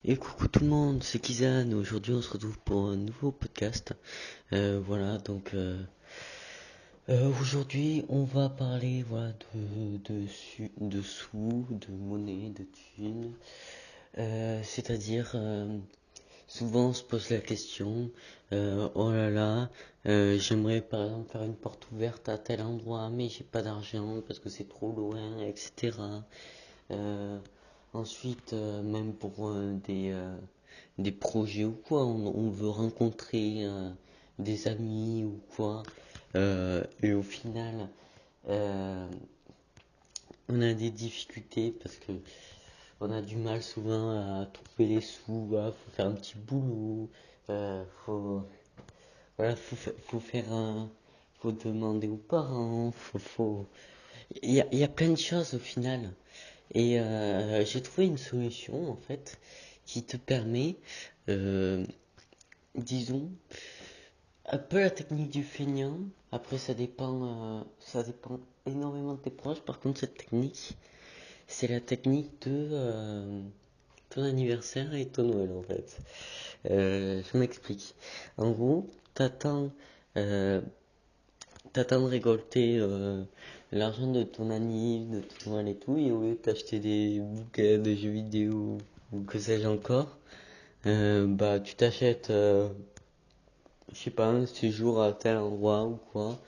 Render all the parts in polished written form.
Et coucou tout le monde, c'est Kizan. Aujourd'hui, on se retrouve pour un nouveau podcast. Voilà, aujourd'hui, on va parler voilà, de sous, de monnaie, de thunes. C'est-à-dire, souvent on se pose la question, oh là là, j'aimerais par exemple faire une porte ouverte à tel endroit, mais j'ai pas d'argent parce que c'est trop loin, etc. Euh, Ensuite, même pour des projets ou quoi, on veut rencontrer des amis ou quoi, et au final, euh, on a des difficultés parce que on a du mal souvent à trouver les sous, voilà, faut faire un petit boulot, faut, voilà, faut demander aux parents, il y a plein de choses au final. Et j'ai trouvé une solution en fait qui te permet, euh, disons, un peu la technique du feignant. Après, ça dépend énormément de tes proches. Par contre, cette technique, c'est la technique de ton anniversaire et ton Noël en fait. Je m'explique. En gros, euh, t'attends de récolter l'argent de ton anniv, de ton Noël et tout, et au lieu de t'acheter des bouquets de jeux vidéo ou que sais-je encore, bah tu t'achètes, je sais pas, un séjour à tel endroit ou quoi.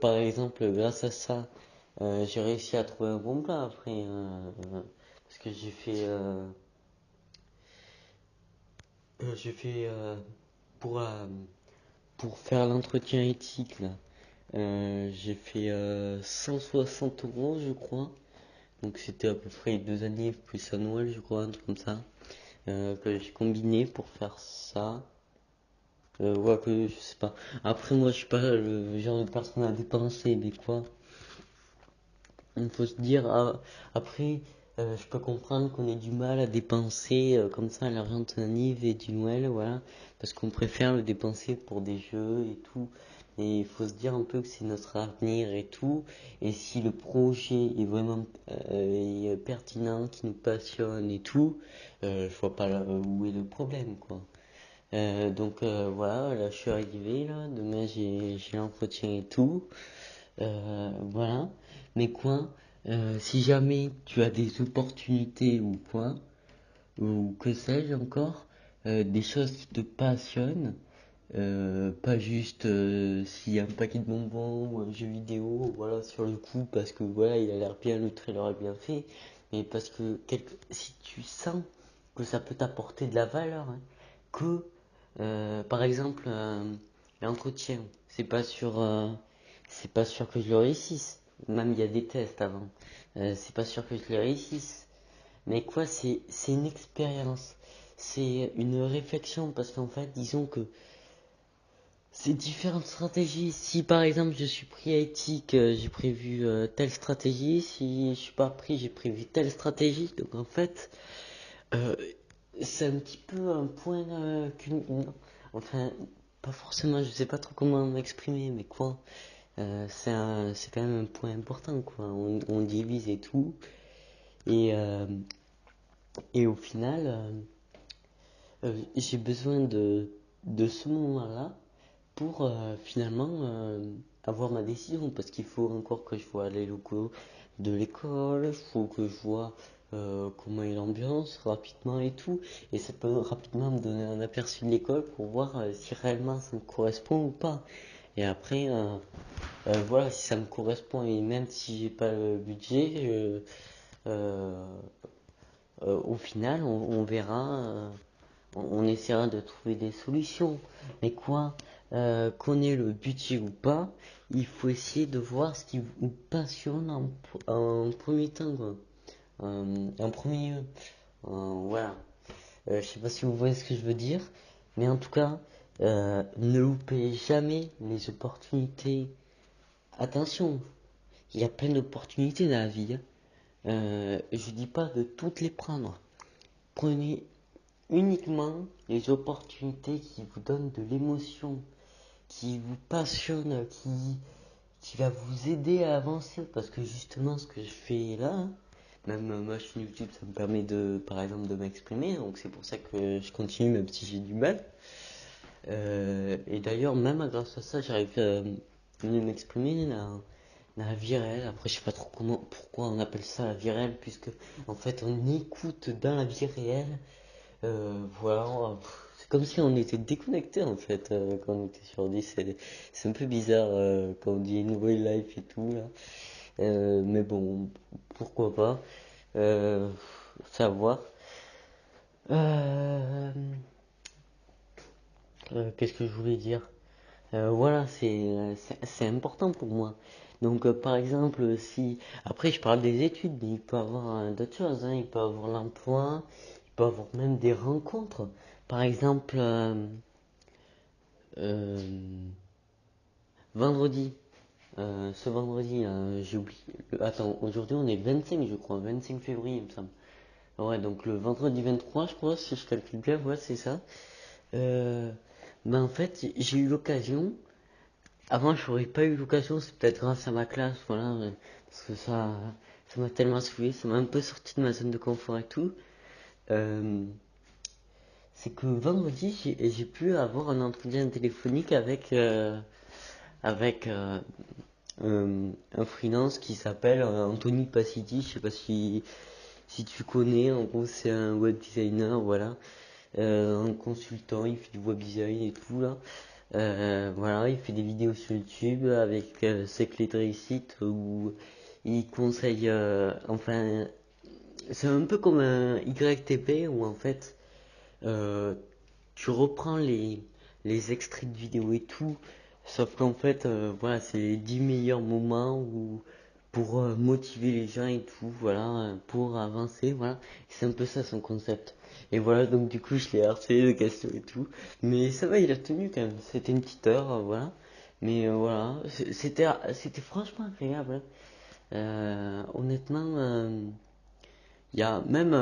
Par exemple, grâce à ça, j'ai réussi à trouver un bon plat après, parce que j'ai fait pour faire l'entretien éthique là. J'ai fait 160 euros, je crois. Donc c'était à peu près 2 années plus un Noël, je crois, un truc comme ça. Que j'ai combiné pour faire ça. Ouais, que je sais pas. Après, moi, je suis pas le genre de personne à dépenser, mais quoi. Il faut se dire, après, je peux comprendre qu'on ait du mal à dépenser comme ça l'argent de son anniv et du Noël, voilà. Parce qu'on préfère le dépenser pour des jeux et tout. Et il faut se dire un peu que c'est notre avenir et tout. Et si le projet est vraiment pertinent, qui nous passionne et tout, je vois pas où est le problème, quoi. Voilà, là je suis arrivé, là, demain j'ai l'entretien et tout. Voilà. Mais quoi, si jamais tu as des opportunités ou quoi, ou que sais-je encore, des choses qui te passionnent, pas juste s'il y a un paquet de bonbons ou un jeu vidéo, voilà, sur le coup, parce que voilà, il a l'air bien, le trailer est bien fait, mais parce que si tu sens que ça peut t'apporter de la valeur, hein, que, par exemple, l'entretien, c'est pas sûr que je le réussisse, même il y a des tests avant, c'est pas sûr que je le réussisse, mais quoi, c'est une expérience, c'est une réflexion, parce qu'en fait, disons que c'est différentes stratégies. Si par exemple je suis pris à éthique, j'ai prévu telle stratégie. Si je suis pas pris, j'ai prévu telle stratégie. Donc en fait, euh, c'est un petit peu un point culminant. Enfin, pas forcément, je sais pas trop comment m'exprimer, mais quoi. C'est quand même un point important, quoi. On divise et tout. Et, euh, et au final, j'ai besoin de ce moment-là pour finalement avoir ma décision parce qu'il faut encore que je vois les locaux de l'école, il faut que je vois comment est l'ambiance rapidement et tout, et ça peut rapidement me donner un aperçu de l'école pour voir si réellement ça me correspond ou pas. Et après, voilà, si ça me correspond et même si j'ai pas le budget, euh, au final, on verra. On essaiera de trouver des solutions. Mais quoi, qu'on ait le budget ou pas, il faut essayer de voir ce qui vous passionne en premier temps, quoi. En premier lieu. Voilà. Je sais pas si vous voyez ce que je veux dire, mais en tout cas, ne loupez jamais les opportunités. Attention, il y a plein d'opportunités dans la vie, hein. Je dis pas de toutes les prendre. Prenez uniquement les opportunités qui vous donnent de l'émotion, qui vous passionnent, qui va vous aider à avancer. Parce que justement, ce que je fais là, même ma chaîne YouTube, ça me permet par exemple, de m'exprimer, donc c'est pour ça que je continue même si j'ai du mal. Et d'ailleurs, même grâce à ça, j'arrive à mieux m'exprimer dans la vie réelle. Après, je sais pas trop pourquoi on appelle ça la vie réelle, puisque en fait, on écoute dans la vie réelle. Voilà, c'est comme si on était déconnecté en fait quand on était sur 10. C'est un peu bizarre quand on dit nouvelle life et tout là. Mais bon, pourquoi pas. Euh, Savoir. Euh, Qu'est-ce que je voulais dire? Voilà, c'est important pour moi. Donc, par exemple, si. Après, je parle des études, mais il peut y avoir d'autres choses, hein. Il peut y avoir l'emploi, il peut y avoir même des rencontres. Par exemple, euh, vendredi, ce vendredi, j'ai oublié. Attends, aujourd'hui on est 25, je crois, 25 février, il me semble. Ouais, donc le vendredi 23, je crois, si je calcule bien, ouais, c'est ça. Euh, ben en fait, j'ai eu l'occasion. Avant, j'aurais pas eu l'occasion, c'est peut-être grâce à ma classe, voilà, parce que ça m'a tellement saoulé, ça m'a un peu sorti de ma zone de confort et tout. Euh, c'est que vendredi, j'ai pu avoir un entretien téléphonique avec un freelance qui s'appelle Anthony Passidi. Je sais pas si tu connais. En gros, c'est un web designer, voilà, un consultant. Il fait du web design et tout là. Voilà, il fait des vidéos sur YouTube avec ses clés de réussite où il conseille. Enfin, c'est un peu comme un YTP où en fait euh, tu reprends les extraits de vidéos et tout, sauf qu'en fait, voilà, c'est les 10 meilleurs moments où, pour motiver les gens et tout, voilà, pour avancer, voilà. C'est un peu ça son concept. Et voilà, donc du coup, je l'ai harcelé de questions et tout. Mais ça va, il a tenu quand même. C'était une petite heure, voilà. Mais voilà, c'était franchement agréable, hein. Honnêtement, il y a même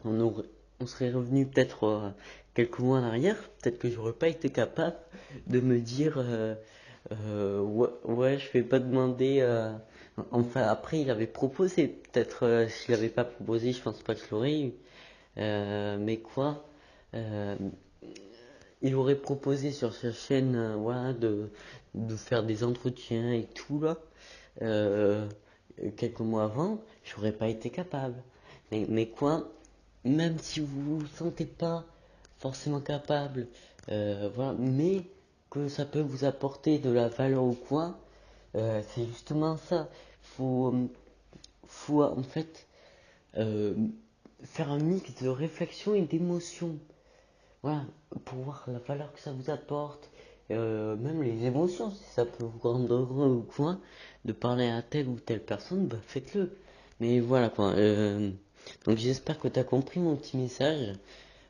on, aurait- on serait revenu peut-être quelques mois en arrière, peut-être que j'aurais pas été capable de me dire ouais, ouais, je vais pas demander. Enfin, après, il avait proposé, peut-être s'il avait pas proposé, je pense pas que je l'aurais eu. Mais quoi euh, il aurait proposé sur sa chaîne voilà, de faire des entretiens et tout là. Euh, Quelques mois avant, j'aurais pas été capable. Mais quoi, même si vous vous sentez pas forcément capable, voilà, mais que ça peut vous apporter de la valeur ou quoi, c'est justement ça. Faut, faut en fait euh, faire un mix de réflexion et d'émotion. Voilà, pour voir la valeur que ça vous apporte, même les émotions, si ça peut vous rendre heureux ou quoi, de parler à telle ou telle personne, bah faites-le. Mais voilà quoi. Donc j'espère que tu as compris mon petit message.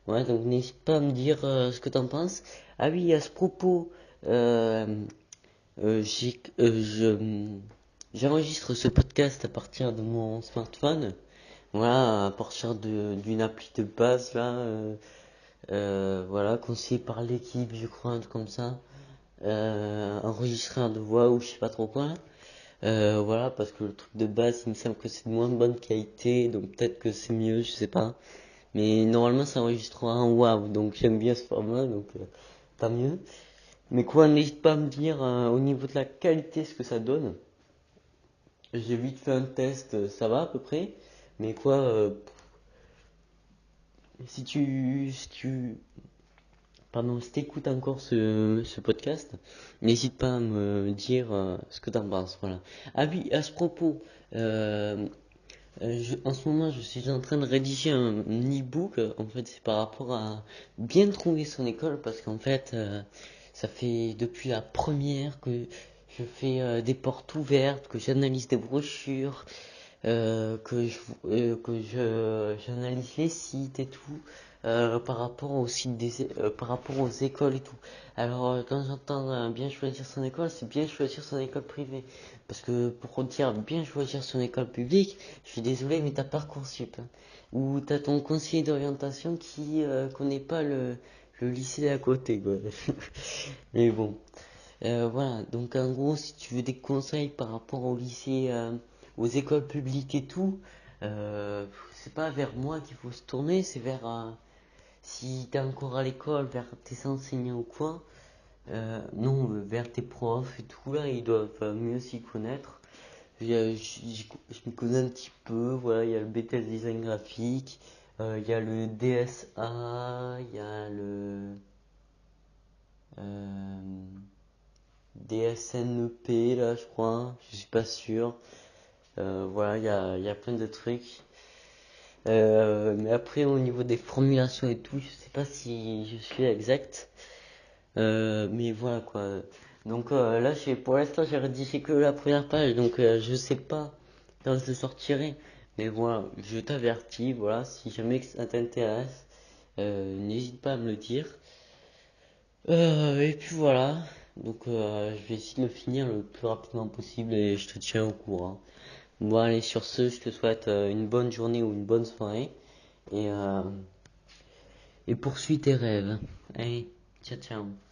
Ouais, donc n'hésite pas à me dire ce que t'en penses. Ah oui, à ce propos, euh, j'enregistre ce podcast à partir de mon smartphone. Voilà, à partir d'une appli de base là. Voilà, conseillé par l'équipe, je crois, un truc comme ça. Enregistreur de voix ou je sais pas trop quoi. Voilà, parce que le truc de base, il me semble que c'est de moins bonne qualité, donc peut-être que c'est mieux, je sais pas. Mais normalement, ça enregistrera en WAV, donc j'aime bien ce format, donc tant mieux. Mais quoi, n'hésite pas à me dire au niveau de la qualité ce que ça donne. J'ai vite fait un test, ça va à peu près. Mais quoi, si tu pardon, si t'écoutes encore ce podcast, n'hésite pas à me dire ce que t'en penses, voilà. Ah oui, à ce propos, euh, en ce moment, je suis en train de rédiger un e-book. En fait, c'est par rapport à bien trouver son école, parce qu'en fait, ça fait depuis la première que je fais des portes ouvertes, que j'analyse des brochures, que j'analyse les sites et tout par rapport aux sites par rapport aux écoles et tout. Alors quand j'entends bien choisir son école, c'est bien choisir son école privée, parce que pour dire bien choisir son école publique, je suis désolé mais t'as Parcoursup, hein, ou t'as ton conseiller d'orientation qui connaît pas le lycée d'à côté quoi. Mais bon. Voilà, donc en gros, si tu veux des conseils par rapport au lycée aux écoles publiques et tout, c'est pas vers moi qu'il faut se tourner, c'est vers, si t'es encore à l'école, vers tes enseignants ou quoi, non, vers tes profs et tout, là, ils doivent mieux s'y connaître. Je m'y connais un petit peu, voilà, il y a le BTS Design Graphique, il y a le DSA, il y a le euh, DSNEP, là, je crois, je suis pas sûr. Voilà, il y a plein de trucs. Mais après, au niveau des formulations et tout, je sais pas si je suis exact. Mais voilà quoi. Donc là, pour l'instant, j'ai rédigé que la première page, donc je sais pas quand je sortirai. Mais voilà, je t'avertis, voilà, si jamais que ça t'intéresse, n'hésite pas à me le dire. Et puis voilà, donc je vais essayer de le finir le plus rapidement possible et je te tiens au courant. Bon, allez, sur ce, je te souhaite une bonne journée ou une bonne soirée et, euh, et poursuis tes rêves. Allez, ciao ciao.